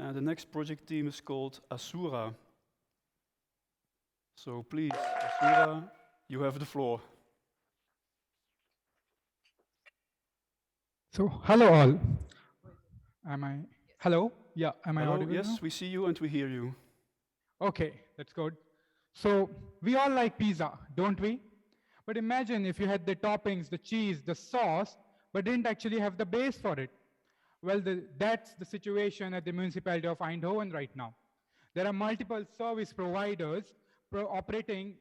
and the next project team is called Asura. So please, Asura, you have the floor. So, hello all. Am I? Hello? Yeah, am I Hello, audible yes, now? we see you and we hear you. Okay, that's good. So, we all like pizza, don't we? But imagine if you had the toppings, the cheese, the sauce, but didn't actually have the base for it. Well, that's the situation at the municipality of Eindhoven right now. There are multiple service providers operating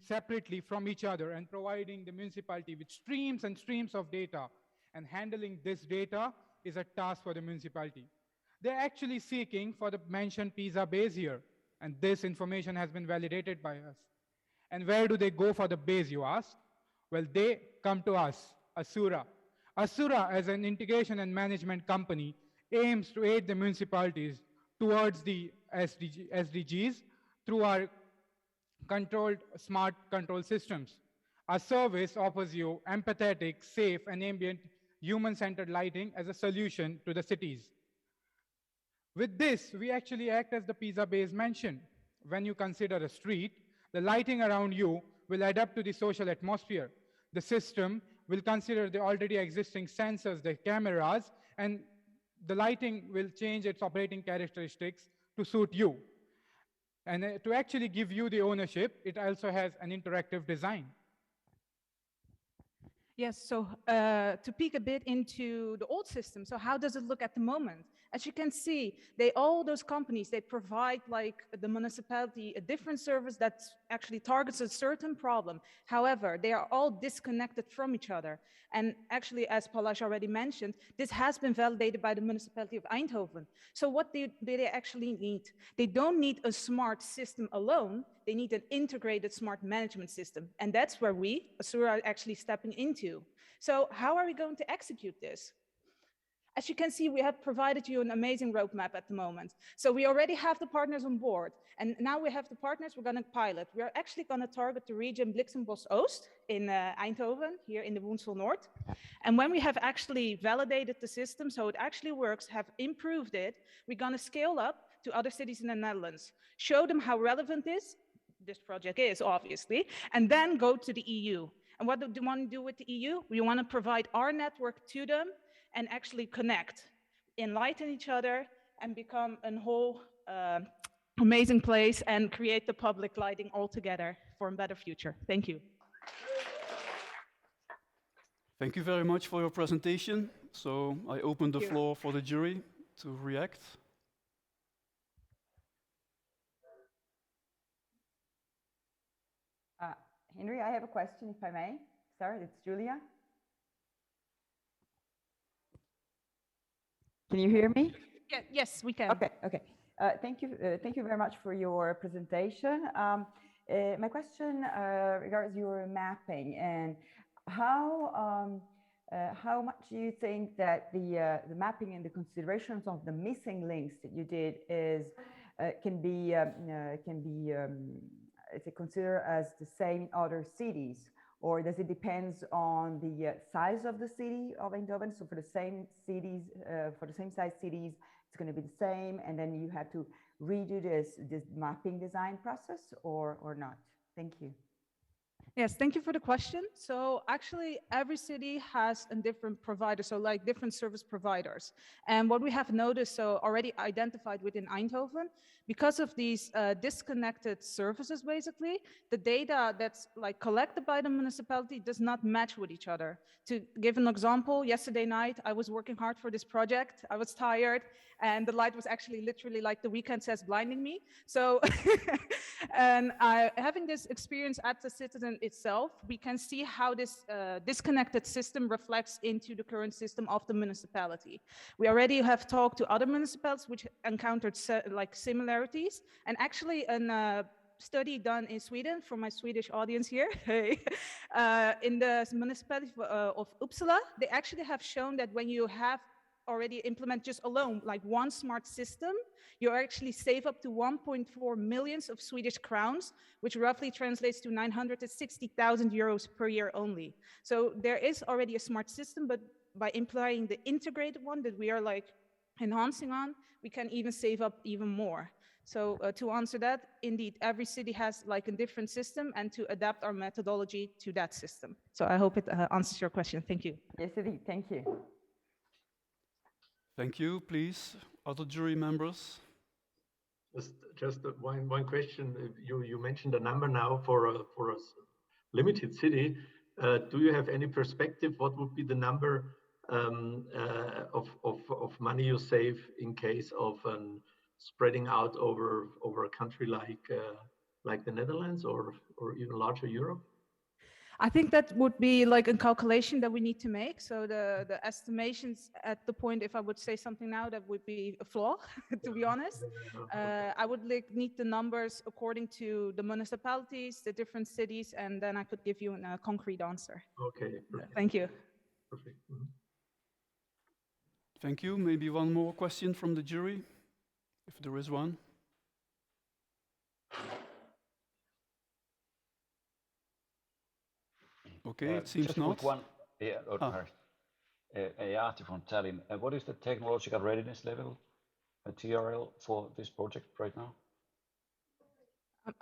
separately from each other and providing the municipality with streams and streams of data. And handling this data is a task for the municipality. They're actually seeking for the mentioned pizza base here. And this information has been validated by us. And where do they go for the base, you ask? Well, they come to us, Asura. Asura, as an integration and management company, aims to aid the municipalities towards the SDGs through our controlled smart control systems. Our service offers you empathetic, safe, and ambient human-centered lighting as a solution to the cities. With this, we actually act as the pizza base mentioned. When you consider a street, the lighting around you will adapt to the social atmosphere. The system will consider the already existing sensors, the cameras, and the lighting will change its operating characteristics to suit you. And to actually give you the ownership, it also has an interactive design. Yes, so to peek a bit into the old system, so how does it look at the moment? As you can see, all those companies, they provide like the municipality a different service that actually targets a certain problem. However, they are all disconnected from each other. And actually, as Palaj already mentioned, this has been validated by the municipality of Eindhoven. So what do they actually need? They don't need a smart system alone, they need an integrated smart management system. And that's where we, Asura, are actually stepping into. So how are we going to execute this? As you can see, we have provided you an amazing roadmap at the moment. So we already have the partners on board. And now we have the partners we're going to pilot. We are actually going to target the region Blixenbos Oost in Eindhoven, here in the Woensel North. And when we have actually validated the system, so it actually works, have improved it, we're going to scale up to other cities in the Netherlands, show them how relevant this project is, obviously, and then go to the EU. And what do we want to do with the EU? We want to provide our network to them and actually connect, enlighten each other, and become a whole amazing place and create the public lighting all together for a better future. Thank you. Thank you very much for your presentation. So I open the floor for the jury to react. Henry, I have a question, if I may. Sorry, it's Julia. Can you hear me? Yeah, yes, we can. Okay. Thank you very much for your presentation. My question regards your mapping and how much do you think that the mapping and the considerations of the missing links that you did can be considered as the same in other cities? Or does it depend on the size of the city of Eindhoven? So for the same cities, for the same size cities, it's going to be the same, and then you have to redo this mapping design process, or not? Thank you. Yes, thank you for the question. So actually every city has a different provider, so like different service providers. And what we have noticed, so already identified within Eindhoven, because of these disconnected services, basically, the data that's like collected by the municipality does not match with each other. To give an example, yesterday night, I was working hard for this project. I was tired and the light was actually literally like the weekend says blinding me. So, and having this experience at the citizen itself, we can see how this disconnected system reflects into the current system of the municipality. We already have talked to other municipalities which encountered like similarities, and actually a study done in Sweden for my Swedish audience here, in the municipality of Uppsala, they actually have shown that when you have already implement just alone like one smart system, you actually save up to 1.4 million of Swedish crowns, which roughly translates to 960,000 euros per year only. So there is already a smart system, but by implying the integrated one that we are like enhancing on, we can even save up even more. So to answer that, indeed, every city has like a different system, and to adapt our methodology to that system. So I hope it answers your question. Thank you. Yes, indeed. Thank you. Thank you. Please, other jury members. Just one question. You mentioned a number now for a limited city. Do you have any perspective? What would be the number of money you save in case of spreading out over a country like the Netherlands or even larger Europe? I think that would be like a calculation that we need to make. So the estimations at the point, if I would say something now, that would be a flaw, to be honest. I would need the numbers according to the municipalities, the different cities, and then I could give you a concrete answer. Okay. Perfect. Thank you. Perfect. Mm-hmm. Thank you. Maybe one more question from the jury, if there is one. Okay, it seems just not. a quick one. Arti from Tallinn. What is the technological readiness level at TRL for this project right now?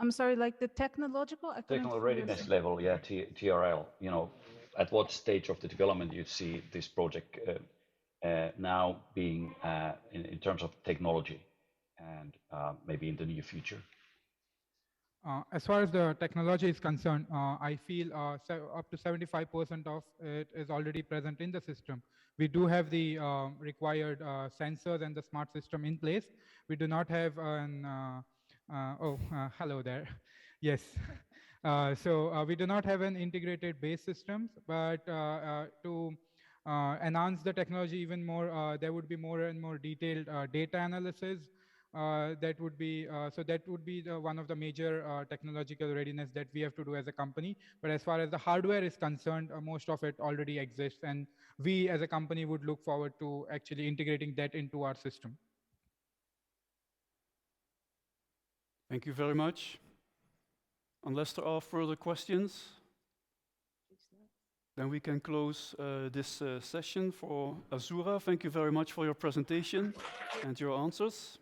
I'm sorry, like the technological? Technical readiness level, yeah, TRL. You know, at what stage of the development you see this project now being in terms of technology and maybe in the near future? As far as the technology is concerned, I feel up to 75% of it is already present in the system. We do have the required sensors and the smart system in place. We do not have an, hello there. Yes. So we do not have an integrated base systems, but to enhance the technology even more, there would be more and more detailed data analysis. That would be one of the major technological readiness that we have to do as a company. But as far as the hardware is concerned, most of it already exists, and we as a company would look forward to actually integrating that into our system. Thank you very much. Unless there are further questions, then we can close this session for Asura. Thank you very much for your presentation and your answers.